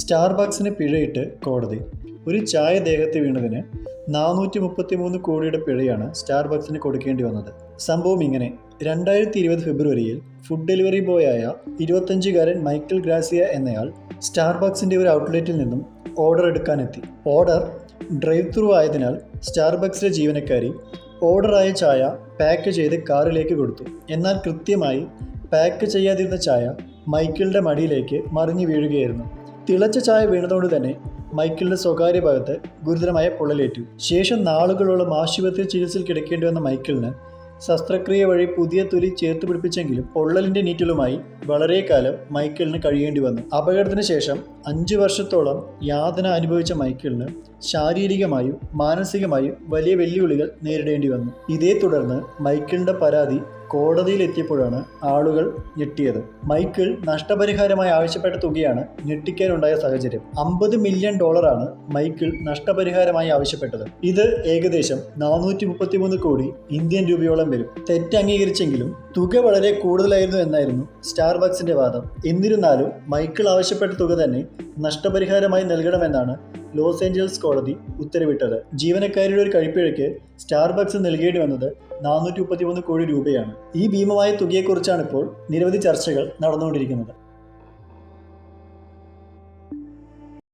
സ്റ്റാർബക്സിന് പിഴയിട്ട് കോടതി. ഒരു ചായ ദേഹത്ത് വീണതിന് 433 കോടിയുടെ പിഴയാണ് സ്റ്റാർബക്സിന് കൊടുക്കേണ്ടി വന്നത്. സംഭവം ഇങ്ങനെ: 2020 ഫെബ്രുവരിയിൽ ഫുഡ് ഡെലിവറി ബോയായ 25-കാരൻ മൈക്കിൾ ഗ്രാസിയ എന്നയാൾ സ്റ്റാർബക്സിൻ്റെ ഒരു ഔട്ട്ലെറ്റിൽ നിന്നും ഓർഡർ എടുക്കാനെത്തി. ഓർഡർ ഡ്രൈവ് ത്രൂ ആയതിനാൽ സ്റ്റാർബക്സിലെ ജീവനക്കാരി ഓർഡറായ ചായ പാക്ക് ചെയ്ത് കാറിലേക്ക് കൊടുത്തു. എന്നാൽ കൃത്യമായി പാക്ക് ചെയ്യാതിരുന്ന ചായ മൈക്കിളിൻ്റെ മടിയിലേക്ക് മറിഞ്ഞു വീഴുകയായിരുന്നു. തിളച്ച ചായ വീണതുകൊണ്ട് തന്നെ മൈക്കിളിൻ്റെ സ്വകാര്യ ഭാഗത്ത് ഗുരുതരമായ പൊള്ളലേറ്റു. ശേഷം നാളുകളോളം ആശുപത്രിയിൽ ചികിത്സയിൽ കിടക്കേണ്ടി വന്ന മൈക്കിളിന് ശസ്ത്രക്രിയ വഴി പുതിയ തൊലി ചേർത്ത് പിടിപ്പിച്ചെങ്കിലും പൊള്ളലിൻ്റെ നീറ്റലുമായി വളരെ കാലം മൈക്കിളിന് കഴിയേണ്ടി വന്നു. അപകടത്തിന് ശേഷം 5 വർഷത്തോളം യാതന അനുഭവിച്ച മൈക്കിളിന് ശാരീരികമായും മാനസികമായും വലിയ വെല്ലുവിളികൾ നേരിടേണ്ടി വന്നു. ഇതേ തുടർന്ന് മൈക്കിളിൻ്റെ പരാതി കോടതിയിലെത്തിയപ്പോഴാണ് ആളുകൾ ഞെട്ടിയത്. മൈക്കിൾ നഷ്ടപരിഹാരമായി ആവശ്യപ്പെട്ട തുകയാണ് ഞെട്ടിക്കാനുണ്ടായ സാഹചര്യം. $50 മില്യൺ മൈക്കിൾ നഷ്ടപരിഹാരമായി ആവശ്യപ്പെട്ടത്. ഇത് ഏകദേശം 433 കോടി ഇന്ത്യൻ രൂപയോളം വരും. തെറ്റ് അംഗീകരിച്ചെങ്കിലും തുക വളരെ കൂടുതലായിരുന്നു എന്നായിരുന്നു സ്റ്റാർബക്സിന്റെ വാദം. എന്നിരുന്നാലും മൈക്കിൾ ആവശ്യപ്പെട്ട തുക തന്നെ നഷ്ടപരിഹാരമായി നൽകണമെന്നാണ് ലോസ് ഏഞ്ചൽസ് കോടതി ഉത്തരവിട്ടത്. ജീവനക്കാരിയുടെ ഒരു കഴിപ്പിഴയ്ക്ക് സ്റ്റാർബക്സ് നൽകേണ്ടി വന്നത് 433 കോടി രൂപയാണ്. ഈ ഭീമമായ തുകയെക്കുറിച്ചാണ് ഇപ്പോൾ നിരവധി ചർച്ചകൾ നടന്നുകൊണ്ടിരിക്കുന്നത്.